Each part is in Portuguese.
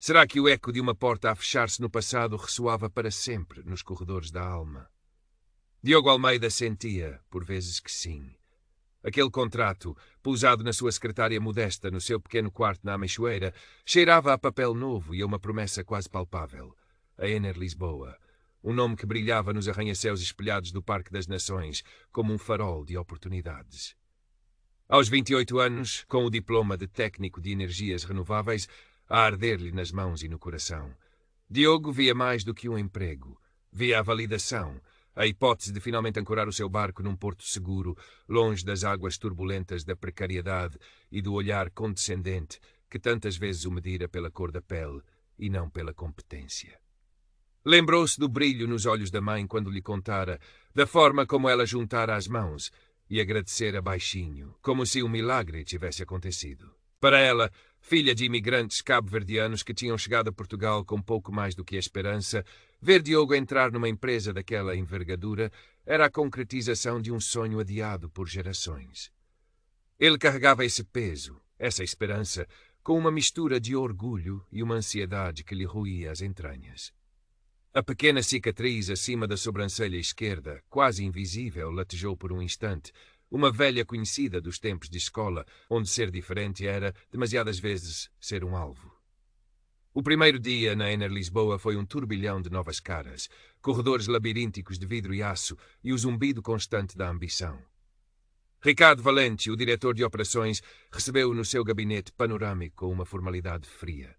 Será que o eco de uma porta a fechar-se no passado ressoava para sempre nos corredores da alma? Diogo Almeida sentia, por vezes, que sim. Aquele contrato, pousado na sua secretária modesta no seu pequeno quarto na Ameixoeira, cheirava a papel novo e a uma promessa quase palpável. A Ener Lisboa, um nome que brilhava nos arranha-céus espelhados do Parque das Nações, como um farol de oportunidades. Aos 28 anos, com o diploma de técnico de energias renováveis a arder-lhe nas mãos e no coração, Diogo via mais do que um emprego. Via a validação, a hipótese de finalmente ancorar o seu barco num porto seguro, longe das águas turbulentas da precariedade e do olhar condescendente que tantas vezes o medira pela cor da pele e não pela competência. Lembrou-se do brilho nos olhos da mãe quando lhe contara, da forma como ela juntara as mãos e agradecera baixinho, como se um milagre tivesse acontecido. Para ela, filha de imigrantes cabo-verdianos que tinham chegado a Portugal com pouco mais do que a esperança, ver Diogo entrar numa empresa daquela envergadura era a concretização de um sonho adiado por gerações. Ele carregava esse peso, essa esperança, com uma mistura de orgulho e uma ansiedade que lhe roía as entranhas. A pequena cicatriz acima da sobrancelha esquerda, quase invisível, latejou por um instante, uma velha conhecida dos tempos de escola, onde ser diferente era, demasiadas vezes, ser um alvo. O primeiro dia na Ener Lisboa foi um turbilhão de novas caras, corredores labirínticos de vidro e aço e o zumbido constante da ambição. Ricardo Valente, o diretor de operações, recebeu-o no seu gabinete panorâmico com uma formalidade fria.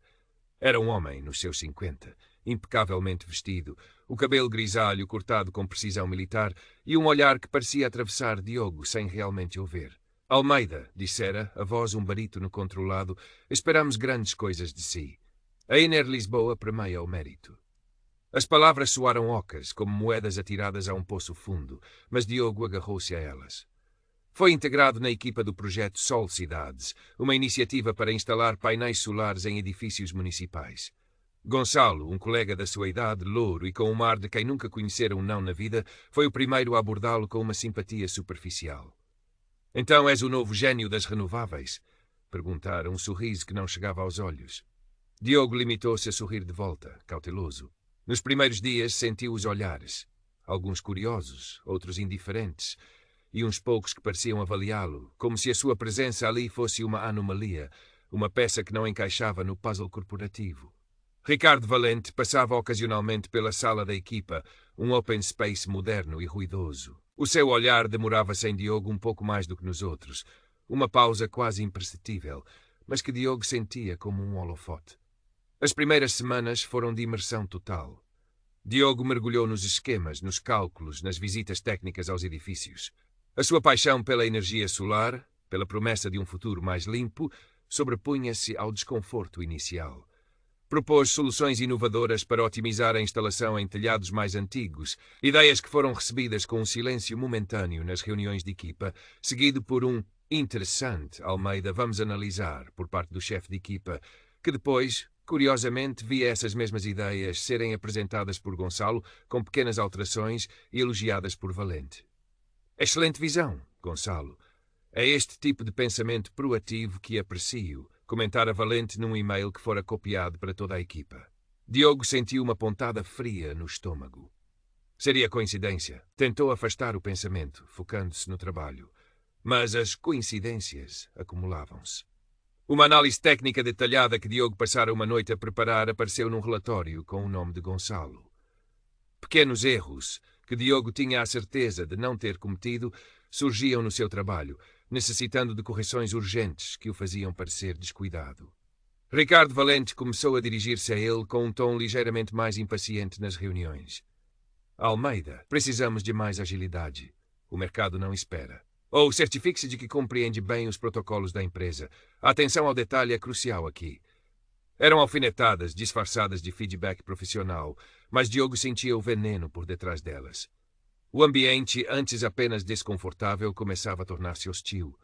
Era um homem nos seus 50, impecavelmente vestido, o cabelo grisalho cortado com precisão militar e um olhar que parecia atravessar Diogo sem realmente o ver. Almeida, dissera, a voz um barítono controlado, esperamos grandes coisas de si. A Ener Lisboa premeia o mérito. As palavras soaram ocas, como moedas atiradas a um poço fundo, mas Diogo agarrou-se a elas. Foi integrado na equipa do projeto Sol Cidades, uma iniciativa para instalar painéis solares em edifícios municipais. Gonçalo, um colega da sua idade, louro e com um ar de quem nunca conhecera um não na vida, foi o primeiro a abordá-lo com uma simpatia superficial. Então és o novo gênio das renováveis? Perguntara, um sorriso que não chegava aos olhos. Diogo limitou-se a sorrir de volta, cauteloso. Nos primeiros dias sentiu os olhares, alguns curiosos, outros indiferentes, e uns poucos que pareciam avaliá-lo, como se a sua presença ali fosse uma anomalia, uma peça que não encaixava no puzzle corporativo. Ricardo Valente passava ocasionalmente pela sala da equipa, um open space moderno e ruidoso. O seu olhar demorava-se em Diogo um pouco mais do que nos outros, uma pausa quase imperceptível, mas que Diogo sentia como um holofote. As primeiras semanas foram de imersão total. Diogo mergulhou nos esquemas, nos cálculos, nas visitas técnicas aos edifícios. A sua paixão pela energia solar, pela promessa de um futuro mais limpo, sobrepunha-se ao desconforto inicial. Propôs soluções inovadoras para otimizar a instalação em telhados mais antigos, ideias que foram recebidas com um silêncio momentâneo nas reuniões de equipa, seguido por um interessante, Almeida, vamos analisar, por parte do chefe de equipa, que depois, curiosamente, via essas mesmas ideias serem apresentadas por Gonçalo com pequenas alterações e elogiadas por Valente. Excelente visão, Gonçalo. É este tipo de pensamento proativo que aprecio, comentara Valente num e-mail que fora copiado para toda a equipa. Diogo sentiu uma pontada fria no estômago. Seria coincidência. Tentou afastar o pensamento, focando-se no trabalho. Mas as coincidências acumulavam-se. Uma análise técnica detalhada que Diogo passara uma noite a preparar apareceu num relatório com o nome de Gonçalo. Pequenos erros, que Diogo tinha a certeza de não ter cometido, surgiam no seu trabalho, necessitando de correções urgentes que o faziam parecer descuidado. Ricardo Valente começou a dirigir-se a ele com um tom ligeiramente mais impaciente nas reuniões. Almeida, precisamos de mais agilidade. O mercado não espera. Ou certifique-se de que compreende bem os protocolos da empresa. A atenção ao detalhe é crucial aqui. Eram alfinetadas disfarçadas de feedback profissional, mas Diogo sentia o veneno por detrás delas. O ambiente, antes apenas desconfortável, começava a tornar-se hostil.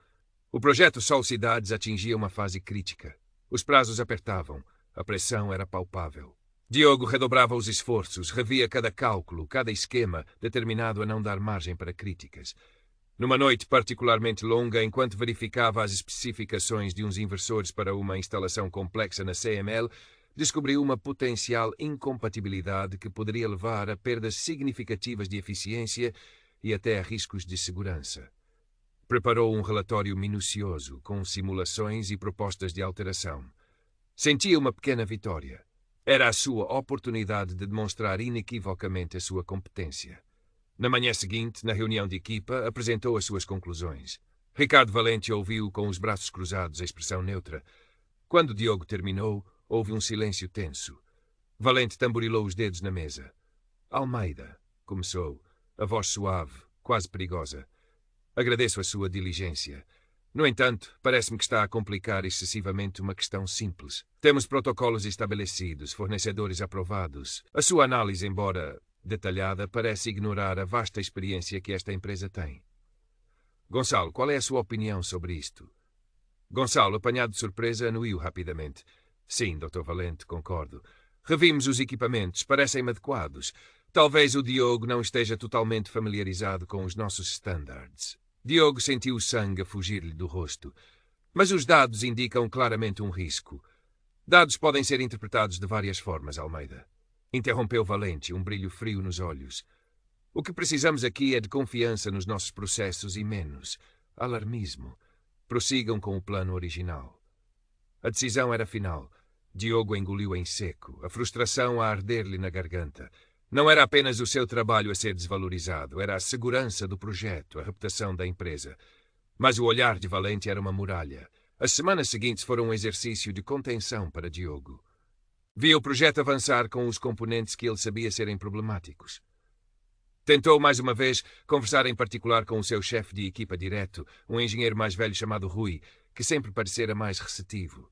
O projeto Sol Cidades atingia uma fase crítica. Os prazos apertavam. A pressão era palpável. Diogo redobrava os esforços, revia cada cálculo, cada esquema, determinado a não dar margem para críticas. Numa noite particularmente longa, enquanto verificava as especificações de uns inversores para uma instalação complexa na CML, descobriu uma potencial incompatibilidade que poderia levar a perdas significativas de eficiência e até a riscos de segurança. Preparou um relatório minucioso, com simulações e propostas de alteração. Sentia uma pequena vitória. Era a sua oportunidade de demonstrar inequivocamente a sua competência. Na manhã seguinte, na reunião de equipa, apresentou as suas conclusões. Ricardo Valente ouviu com os braços cruzados, a expressão neutra. Quando Diogo terminou, houve um silêncio tenso. Valente tamborilou os dedos na mesa. Almeida, começou, a voz suave, quase perigosa. Agradeço a sua diligência. No entanto, parece-me que está a complicar excessivamente uma questão simples. Temos protocolos estabelecidos, fornecedores aprovados. A sua análise, embora detalhada, parece ignorar a vasta experiência que esta empresa tem. Gonçalo, qual é a sua opinião sobre isto? Gonçalo, apanhado de surpresa, anuiu rapidamente. Sim, Dr. Valente, concordo. Revimos os equipamentos, parecem-me adequados. Talvez o Diogo não esteja totalmente familiarizado com os nossos standards. Diogo sentiu o sangue a fugir-lhe do rosto. Mas os dados indicam claramente um risco. Dados podem ser interpretados de várias formas, Almeida. Interrompeu Valente, um brilho frio nos olhos. O que precisamos aqui é de confiança nos nossos processos e menos alarmismo. Prossigam com o plano original. A decisão era final. Diogo engoliu em seco, a frustração a arder-lhe na garganta. Não era apenas o seu trabalho a ser desvalorizado, era a segurança do projeto, a reputação da empresa. Mas o olhar de Valente era uma muralha. As semanas seguintes foram um exercício de contenção para Diogo. Via o projeto avançar com os componentes que ele sabia serem problemáticos. Tentou mais uma vez conversar em particular com o seu chefe de equipa direto, um engenheiro mais velho chamado Rui, que sempre parecera mais receptivo.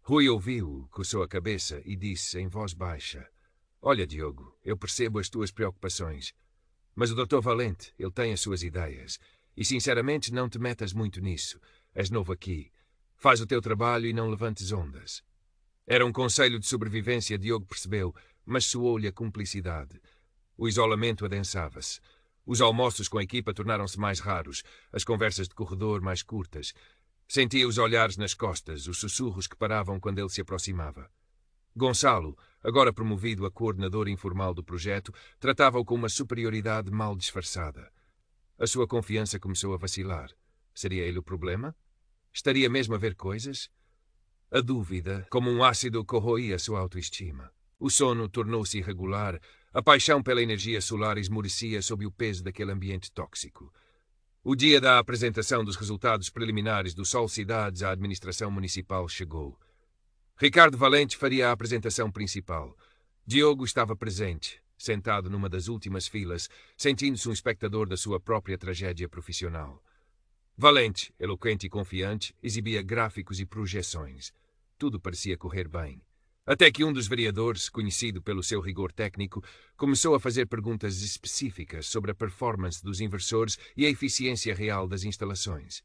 Rui ouviu-o, coçou a cabeça e disse em voz baixa: Olha, Diogo, eu percebo as tuas preocupações, mas o Dr. Valente, ele tem as suas ideias, e sinceramente não te metas muito nisso. És novo aqui. Faz o teu trabalho e não levantes ondas. Era um conselho de sobrevivência, Diogo percebeu, mas soou-lhe a cumplicidade. O isolamento adensava-se. Os almoços com a equipa tornaram-se mais raros, as conversas de corredor mais curtas. Sentia os olhares nas costas, os sussurros que paravam quando ele se aproximava. Gonçalo, agora promovido a coordenador informal do projeto, tratava-o com uma superioridade mal disfarçada. A sua confiança começou a vacilar. Seria ele o problema? Estaria mesmo a ver coisas? A dúvida, como um ácido, corroía a sua autoestima. O sono tornou-se irregular, a paixão pela energia solar esmorecia sob o peso daquele ambiente tóxico. O dia da apresentação dos resultados preliminares do Sol Cidades à administração municipal chegou. Ricardo Valente faria a apresentação principal. Diogo estava presente, sentado numa das últimas filas, sentindo-se um espectador da sua própria tragédia profissional. Valente, eloquente e confiante, exibia gráficos e projeções. Tudo parecia correr bem. Até que um dos vereadores, conhecido pelo seu rigor técnico, começou a fazer perguntas específicas sobre a performance dos inversores e a eficiência real das instalações.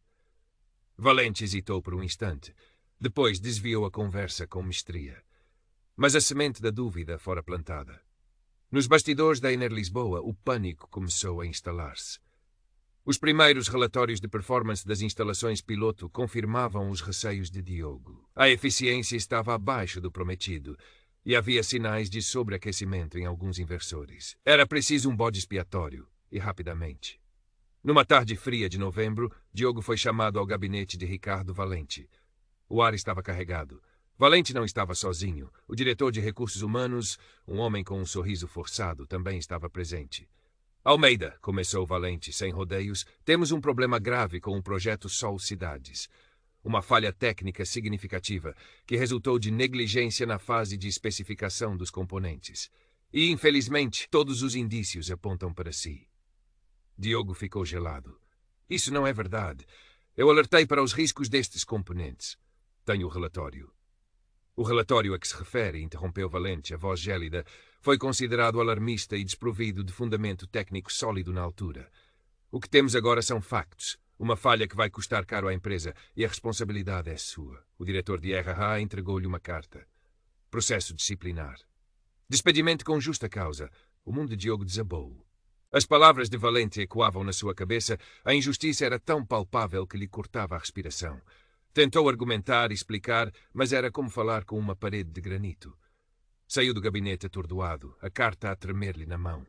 Valente hesitou por um instante. Depois desviou a conversa com mestria. Mas a semente da dúvida fora plantada. Nos bastidores da Ener Lisboa, o pânico começou a instalar-se. Os primeiros relatórios de performance das instalações piloto confirmavam os receios de Diogo. A eficiência estava abaixo do prometido e havia sinais de sobreaquecimento em alguns inversores. Era preciso um bode expiatório, e rapidamente. Numa tarde fria de novembro, Diogo foi chamado ao gabinete de Ricardo Valente. O ar estava carregado. Valente não estava sozinho. O diretor de recursos humanos, um homem com um sorriso forçado, também estava presente. Almeida, começou Valente, sem rodeios, temos um problema grave com o projeto Sol Cidades. Uma falha técnica significativa que resultou de negligência na fase de especificação dos componentes. E, infelizmente, todos os indícios apontam para si. Diogo ficou gelado. Isso não é verdade. Eu alertei para os riscos destes componentes. Tenho o relatório. O relatório a que se refere, interrompeu Valente, a voz gélida, foi considerado alarmista e desprovido de fundamento técnico sólido na altura. O que temos agora são factos. Uma falha que vai custar caro à empresa e a responsabilidade é sua. O diretor de RH entregou-lhe uma carta. Processo disciplinar. Despedimento com justa causa. O mundo de Diogo desabou. As palavras de Valente ecoavam na sua cabeça. A injustiça era tão palpável que lhe cortava a respiração. Tentou argumentar e explicar, mas era como falar com uma parede de granito. Saiu do gabinete atordoado, a carta a tremer-lhe na mão.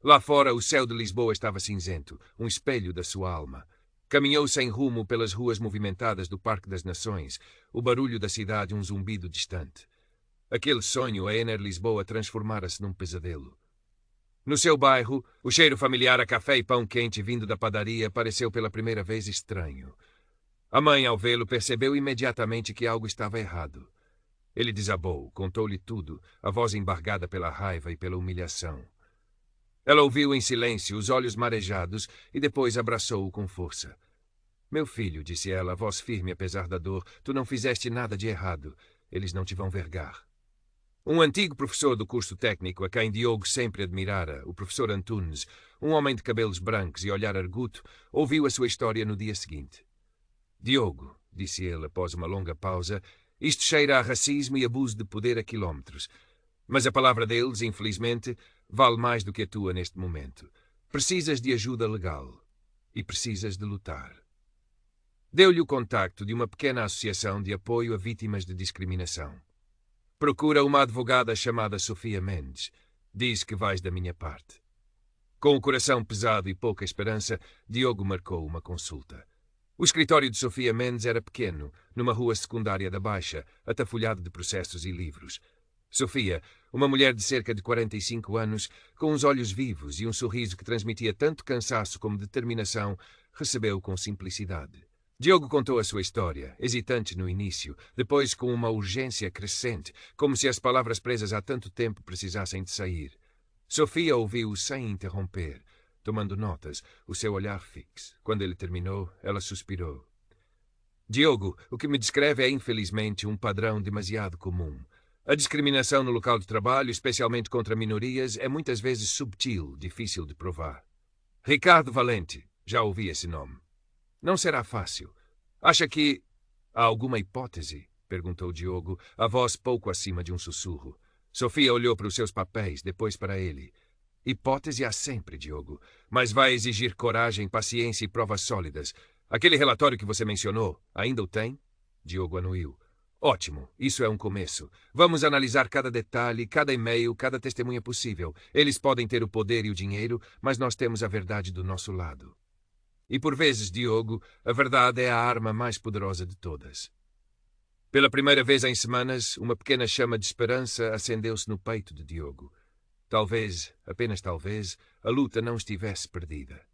Lá fora, o céu de Lisboa estava cinzento, um espelho da sua alma. Caminhou sem rumo pelas ruas movimentadas do Parque das Nações, o barulho da cidade um zumbido distante. Aquele sonho, a Ener Lisboa, transformara-se num pesadelo. No seu bairro, o cheiro familiar a café e pão quente vindo da padaria pareceu pela primeira vez estranho. A mãe, ao vê-lo, percebeu imediatamente que algo estava errado. Ele desabou, contou-lhe tudo, a voz embargada pela raiva e pela humilhação. Ela ouviu em silêncio, os olhos marejados, e depois abraçou-o com força. Meu filho, disse ela, a voz firme apesar da dor, tu não fizeste nada de errado. Eles não te vão vergar. Um antigo professor do curso técnico, a quem Diogo sempre admirara, o professor Antunes, um homem de cabelos brancos e olhar arguto, ouviu a sua história no dia seguinte. Diogo, disse ele após uma longa pausa, isto cheira a racismo e abuso de poder a quilómetros. Mas a palavra deles, infelizmente, vale mais do que a tua neste momento. Precisas de ajuda legal. E precisas de lutar. Deu-lhe o contacto de uma pequena associação de apoio a vítimas de discriminação. Procura uma advogada chamada Sofia Mendes. Diz que vais da minha parte. Com o coração pesado e pouca esperança, Diogo marcou uma consulta. O escritório de Sofia Mendes era pequeno, numa rua secundária da Baixa, atafolhado de processos e livros. Sofia, uma mulher de cerca de 45 anos, com os olhos vivos e um sorriso que transmitia tanto cansaço como determinação, recebeu com simplicidade. Diogo contou a sua história, hesitante no início, depois com uma urgência crescente, como se as palavras presas há tanto tempo precisassem de sair. Sofia ouviu-o sem interromper, tomando notas, o seu olhar fixo. Quando ele terminou, ela suspirou. Diogo, o que me descreve é, infelizmente, um padrão demasiado comum. A discriminação no local de trabalho, especialmente contra minorias, é muitas vezes subtil, difícil de provar. Ricardo Valente, já ouvi esse nome. Não será fácil. Acha que... Há alguma hipótese? Perguntou Diogo, a voz pouco acima de um sussurro. Sofia olhou para os seus papéis, depois para ele. Hipótese há sempre, Diogo, mas vai exigir coragem, paciência e provas sólidas. Aquele relatório que você mencionou, ainda o tem? Diogo anuiu. Ótimo, isso é um começo. Vamos analisar cada detalhe, cada e-mail, cada testemunha possível. Eles podem ter o poder e o dinheiro, mas nós temos a verdade do nosso lado. E por vezes, Diogo, a verdade é a arma mais poderosa de todas. Pela primeira vez em semanas, uma pequena chama de esperança acendeu-se no peito de Diogo. Talvez, apenas talvez, a luta não estivesse perdida.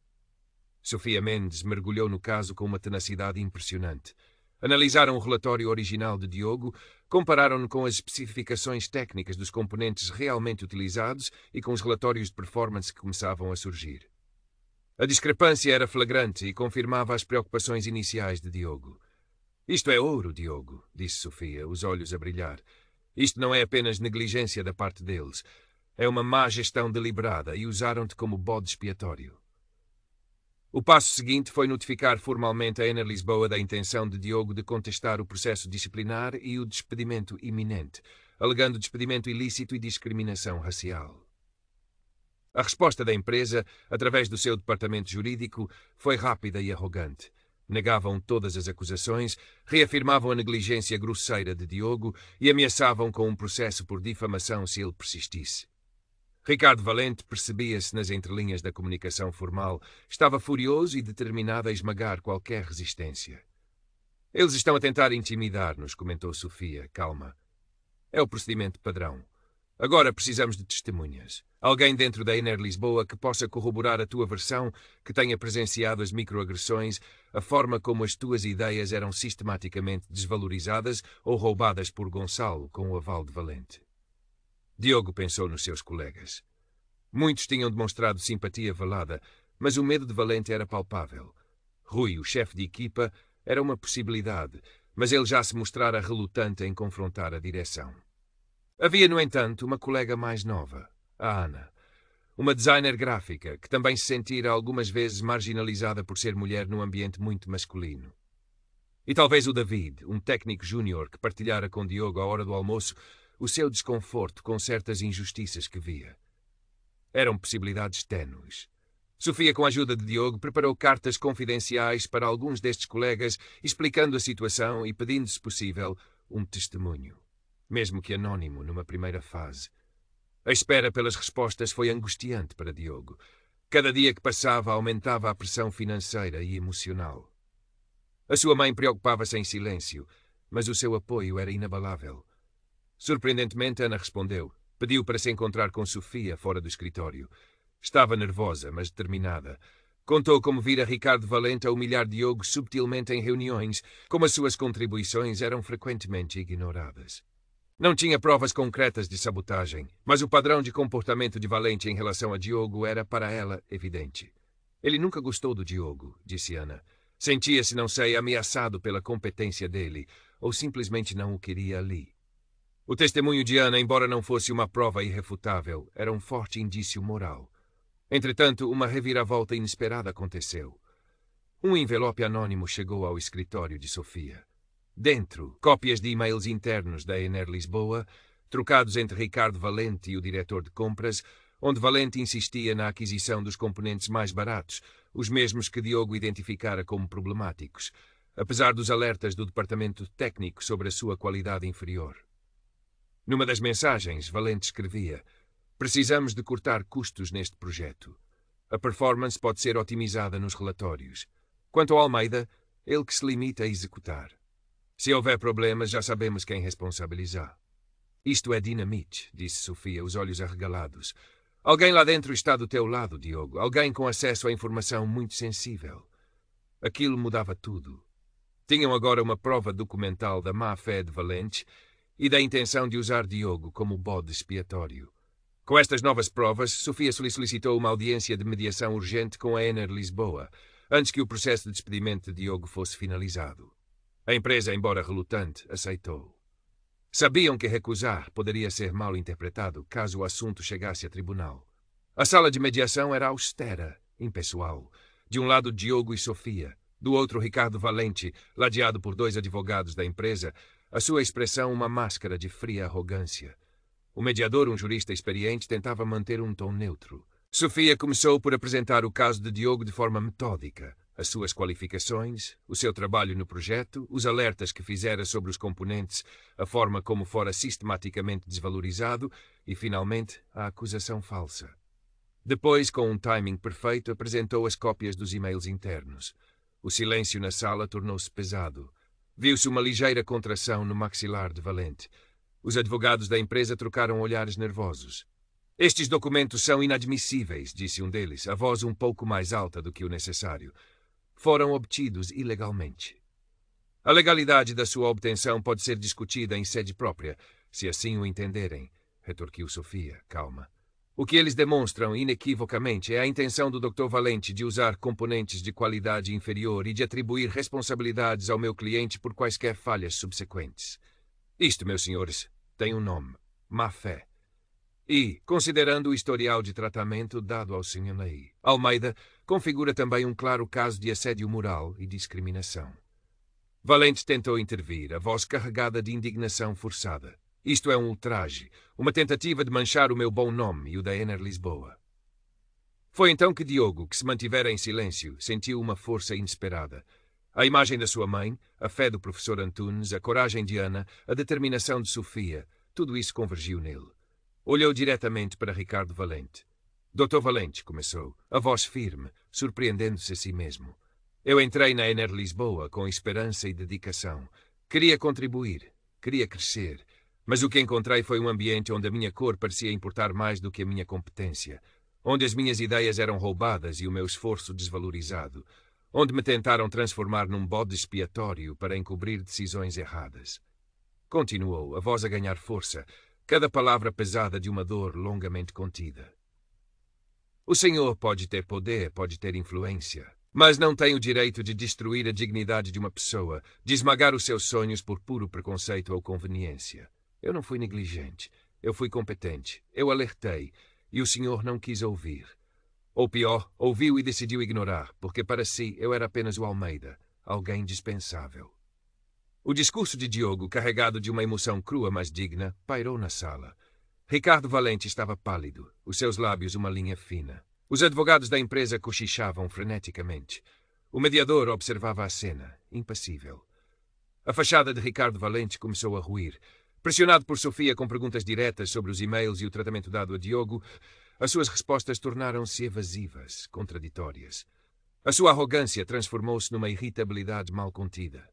Sofia Mendes mergulhou no caso com uma tenacidade impressionante. Analisaram o relatório original de Diogo, compararam-no com as especificações técnicas dos componentes realmente utilizados e com os relatórios de performance que começavam a surgir. A discrepância era flagrante e confirmava as preocupações iniciais de Diogo. Isto é ouro, Diogo, disse Sofia, os olhos a brilhar. Isto não é apenas negligência da parte deles. É uma má gestão deliberada e usaram-te como bode expiatório. O passo seguinte foi notificar formalmente a Ener Lisboa da intenção de Diogo de contestar o processo disciplinar e o despedimento iminente, alegando despedimento ilícito e discriminação racial. A resposta da empresa, através do seu departamento jurídico, foi rápida e arrogante. Negavam todas as acusações, reafirmavam a negligência grosseira de Diogo e ameaçavam com um processo por difamação se ele persistisse. Ricardo Valente percebia-se nas entrelinhas da comunicação formal, estava furioso e determinado a esmagar qualquer resistência. Eles estão a tentar intimidar-nos, comentou Sofia, calma. É o procedimento padrão. Agora precisamos de testemunhas. Alguém dentro da Ener Lisboa que possa corroborar a tua versão, que tenha presenciado as microagressões, a forma como as tuas ideias eram sistematicamente desvalorizadas ou roubadas por Gonçalo com o aval de Valente. Diogo pensou nos seus colegas. Muitos tinham demonstrado simpatia velada, mas o medo de Valente era palpável. Rui, o chefe de equipa, era uma possibilidade, mas ele já se mostrara relutante em confrontar a direção. Havia, no entanto, uma colega mais nova, a Ana, uma designer gráfica, que também se sentira algumas vezes marginalizada por ser mulher num ambiente muito masculino. E talvez o David, um técnico júnior que partilhara com Diogo à hora do almoço o seu desconforto com certas injustiças que via. Eram possibilidades ténues. Sofia, com a ajuda de Diogo, preparou cartas confidenciais para alguns destes colegas, explicando a situação e pedindo, se possível, um testemunho. mesmo que anônimo numa primeira fase. A espera pelas respostas foi angustiante para Diogo. Cada dia que passava aumentava a pressão financeira e emocional. A sua mãe preocupava-se em silêncio, mas o seu apoio era inabalável. Surpreendentemente, Ana respondeu. Pediu para se encontrar com Sofia fora do escritório. Estava nervosa, mas determinada. Contou como vira Ricardo Valente a humilhar Diogo subtilmente em reuniões, como as suas contribuições eram frequentemente ignoradas. Não tinha provas concretas de sabotagem, mas o padrão de comportamento de Valente em relação a Diogo era para ela evidente. Ele nunca gostou do Diogo, disse Ana. Sentia-se, não sei, ameaçado pela competência dele, ou simplesmente não o queria ali. O testemunho de Ana, embora não fosse uma prova irrefutável, era um forte indício moral. Entretanto, uma reviravolta inesperada aconteceu. Um envelope anônimo chegou ao escritório de Sofia. Dentro, cópias de e-mails internos da Ener Lisboa, trocados entre Ricardo Valente e o diretor de compras, onde Valente insistia na aquisição dos componentes mais baratos, os mesmos que Diogo identificara como problemáticos, apesar dos alertas do departamento técnico sobre a sua qualidade inferior. Numa das mensagens, Valente escrevia: precisamos de cortar custos neste projeto. A performance pode ser otimizada nos relatórios. Quanto ao Almeida, ele que se limita a executar. Se houver problemas, já sabemos quem responsabilizar. Isto é dinamite, disse Sofia, os olhos arregalados. Alguém lá dentro está do teu lado, Diogo. Alguém com acesso à informação muito sensível. Aquilo mudava tudo. Tinham agora uma prova documental da má-fé de Valente e da intenção de usar Diogo como bode expiatório. Com estas novas provas, Sofia solicitou uma audiência de mediação urgente com a Ener Lisboa, antes que o processo de despedimento de Diogo fosse finalizado. A empresa, embora relutante, aceitou. Sabiam que recusar poderia ser mal interpretado caso o assunto chegasse a tribunal. A sala de mediação era austera, impessoal. De um lado Diogo e Sofia, do outro Ricardo Valente, ladeado por 2 advogados da empresa, a sua expressão uma máscara de fria arrogância. O mediador, um jurista experiente, tentava manter um tom neutro. Sofia começou por apresentar o caso de Diogo de forma metódica. As suas qualificações, o seu trabalho no projeto, os alertas que fizera sobre os componentes, a forma como fora sistematicamente desvalorizado e, finalmente, a acusação falsa. Depois, com um timing perfeito, apresentou as cópias dos e-mails internos. O silêncio na sala tornou-se pesado. Viu-se uma ligeira contração no maxilar de Valente. Os advogados da empresa trocaram olhares nervosos. Estes documentos são inadmissíveis, disse um deles, a voz um pouco mais alta do que o necessário. Foram obtidos ilegalmente. A legalidade da sua obtenção pode ser discutida em sede própria, se assim o entenderem, retorquiu Sofia, calma. O que eles demonstram inequivocamente é a intenção do Dr. Valente de usar componentes de qualidade inferior e de atribuir responsabilidades ao meu cliente por quaisquer falhas subsequentes. Isto, meus senhores, tem um nome: má-fé. E, considerando o historial de tratamento dado ao Sr. Ney, Almeida configura também um claro caso de assédio moral e discriminação. Valente tentou intervir, a voz carregada de indignação forçada. Isto é um ultraje, uma tentativa de manchar o meu bom nome e o da Ener Lisboa. Foi então que Diogo, que se mantivera em silêncio, sentiu uma força inesperada. A imagem da sua mãe, a fé do professor Antunes, a coragem de Ana, a determinação de Sofia, tudo isso convergiu nele. Olhou diretamente para Ricardo Valente. Dr. Valente, começou, a voz firme, surpreendendo-se a si mesmo. Eu entrei na Ener Lisboa com esperança e dedicação. Queria contribuir, queria crescer, mas o que encontrei foi um ambiente onde a minha cor parecia importar mais do que a minha competência, onde as minhas ideias eram roubadas e o meu esforço desvalorizado, onde me tentaram transformar num bode expiatório para encobrir decisões erradas. Continuou, a voz a ganhar força, cada palavra pesada de uma dor longamente contida. O senhor pode ter poder, pode ter influência, mas não tem o direito de destruir a dignidade de uma pessoa, de esmagar os seus sonhos por puro preconceito ou conveniência. Eu não fui negligente, eu fui competente, eu alertei, e o senhor não quis ouvir. Ou pior, ouviu e decidiu ignorar, porque para si eu era apenas o Almeida, alguém dispensável. O discurso de Diogo, carregado de uma emoção crua mas digna, pairou na sala. Ricardo Valente estava pálido, os seus lábios uma linha fina. Os advogados da empresa cochichavam freneticamente. O mediador observava a cena, impassível. A fachada de Ricardo Valente começou a ruir. Pressionado por Sofia com perguntas diretas sobre os e-mails e o tratamento dado a Diogo, as suas respostas tornaram-se evasivas, contraditórias. A sua arrogância transformou-se numa irritabilidade mal contida.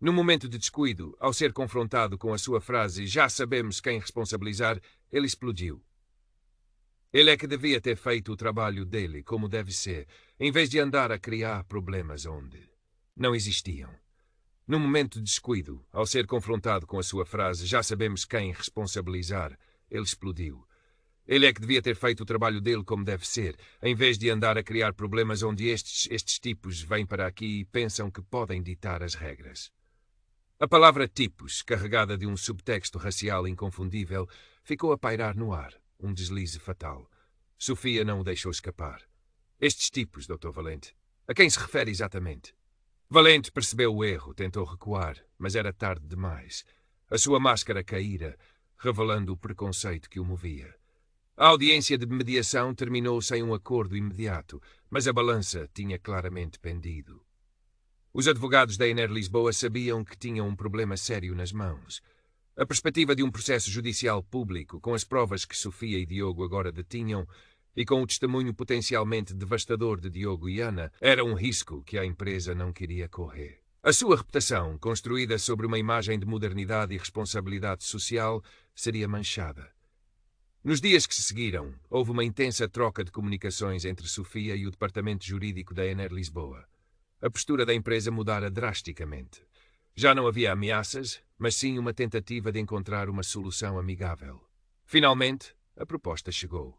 Num momento de descuido, ao ser confrontado com a sua frase "já sabemos quem responsabilizar", ele explodiu. Ele é que devia ter feito o trabalho dele como deve ser, em vez de andar a criar problemas onde não existiam. Num momento de descuido, ao ser confrontado com a sua frase "já sabemos quem responsabilizar", ele explodiu. Ele é que devia ter feito o trabalho dele como deve ser, em vez de andar a criar problemas onde estes tipos vêm para aqui e pensam que podem ditar as regras. A palavra tipos, carregada de um subtexto racial inconfundível, ficou a pairar no ar, um deslize fatal. Sofia não o deixou escapar. Estes tipos, Dr. Valente, a quem se refere exatamente? Valente percebeu o erro, tentou recuar, mas era tarde demais. A sua máscara caíra, revelando o preconceito que o movia. A audiência de mediação terminou sem um acordo imediato, mas a balança tinha claramente pendido. Os advogados da Ener Lisboa sabiam que tinham um problema sério nas mãos. A perspectiva de um processo judicial público, com as provas que Sofia e Diogo agora detinham, e com o testemunho potencialmente devastador de Diogo e Ana, era um risco que a empresa não queria correr. A sua reputação, construída sobre uma imagem de modernidade e responsabilidade social, seria manchada. Nos dias que se seguiram, houve uma intensa troca de comunicações entre Sofia e o departamento jurídico da Ener Lisboa. A postura da empresa mudara drasticamente. Já não havia ameaças, mas sim uma tentativa de encontrar uma solução amigável. Finalmente, a proposta chegou.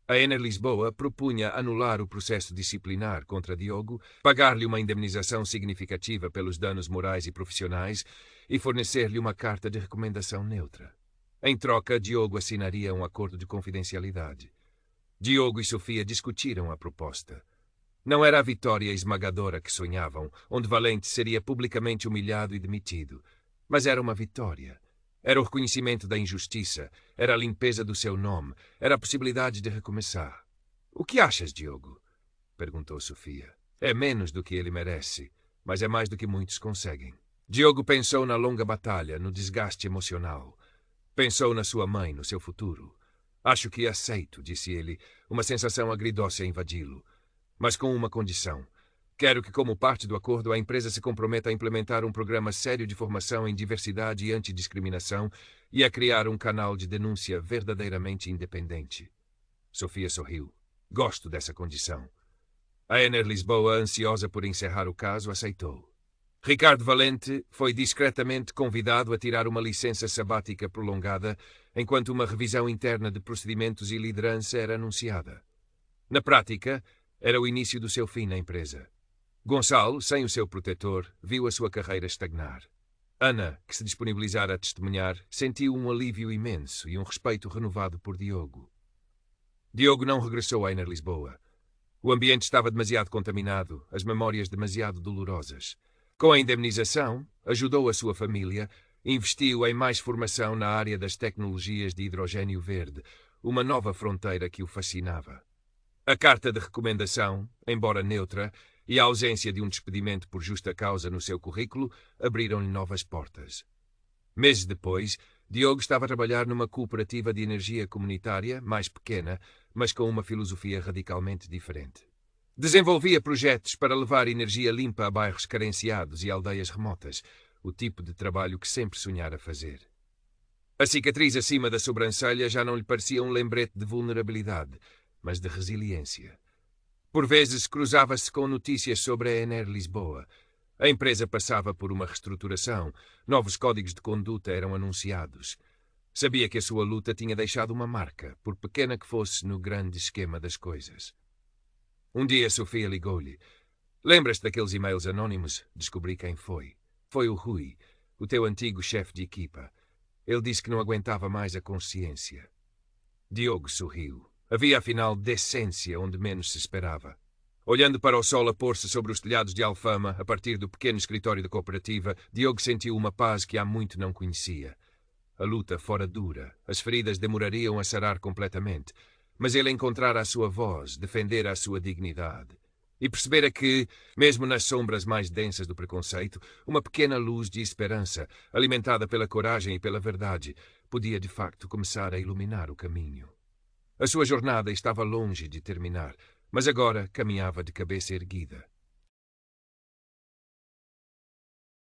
A Ener Lisboa propunha anular o processo disciplinar contra Diogo, pagar-lhe uma indemnização significativa pelos danos morais e profissionais e fornecer-lhe uma carta de recomendação neutra. Em troca, Diogo assinaria um acordo de confidencialidade. Diogo e Sofia discutiram a proposta. Não era a vitória esmagadora que sonhavam, onde Valente seria publicamente humilhado e demitido. Mas era uma vitória. Era o reconhecimento da injustiça, era a limpeza do seu nome, era a possibilidade de recomeçar. "O que achas, Diogo?" perguntou Sofia. "É menos do que ele merece, mas é mais do que muitos conseguem." Diogo pensou na longa batalha, no desgaste emocional. Pensou na sua mãe, no seu futuro. "Acho que aceito", disse ele, uma sensação agridoce a invadi-lo. "Mas com uma condição. Quero que, como parte do acordo, a empresa se comprometa a implementar um programa sério de formação em diversidade e antidiscriminação e a criar um canal de denúncia verdadeiramente independente." Sofia sorriu. "Gosto dessa condição." A Ener Lisboa, ansiosa por encerrar o caso, aceitou. Ricardo Valente foi discretamente convidado a tirar uma licença sabática prolongada enquanto uma revisão interna de procedimentos e liderança era anunciada. Na prática, era o início do seu fim na empresa. Gonçalo, sem o seu protetor, viu a sua carreira estagnar. Ana, que se disponibilizara a testemunhar, sentiu um alívio imenso e um respeito renovado por Diogo. Diogo não regressou a Ener Lisboa. O ambiente estava demasiado contaminado, as memórias demasiado dolorosas. Com a indemnização, ajudou a sua família, investiu em mais formação na área das tecnologias de hidrogênio verde, uma nova fronteira que o fascinava. A carta de recomendação, embora neutra, e a ausência de um despedimento por justa causa no seu currículo abriram-lhe novas portas. Meses depois, Diogo estava a trabalhar numa cooperativa de energia comunitária, mais pequena, mas com uma filosofia radicalmente diferente. Desenvolvia projetos para levar energia limpa a bairros carenciados e aldeias remotas, o tipo de trabalho que sempre sonhara fazer. A cicatriz acima da sobrancelha já não lhe parecia um lembrete de vulnerabilidade, mas de resiliência. Por vezes cruzava-se com notícias sobre a Ener Lisboa. A empresa passava por uma reestruturação, novos códigos de conduta eram anunciados. Sabia que a sua luta tinha deixado uma marca, por pequena que fosse no grande esquema das coisas. Um dia Sofia ligou-lhe. "Lembras-te daqueles e-mails anónimos? Descobri quem foi. Foi o Rui, o teu antigo chefe de equipa. Ele disse que não aguentava mais a consciência." Diogo sorriu. Havia, afinal, decência onde menos se esperava. Olhando para o sol a pôr-se sobre os telhados de Alfama, a partir do pequeno escritório da cooperativa, Diogo sentiu uma paz que há muito não conhecia. A luta fora dura, as feridas demorariam a sarar completamente, mas ele encontrara a sua voz, defendera a sua dignidade. E percebera que, mesmo nas sombras mais densas do preconceito, uma pequena luz de esperança, alimentada pela coragem e pela verdade, podia de facto começar a iluminar o caminho. A sua jornada estava longe de terminar, mas agora caminhava de cabeça erguida.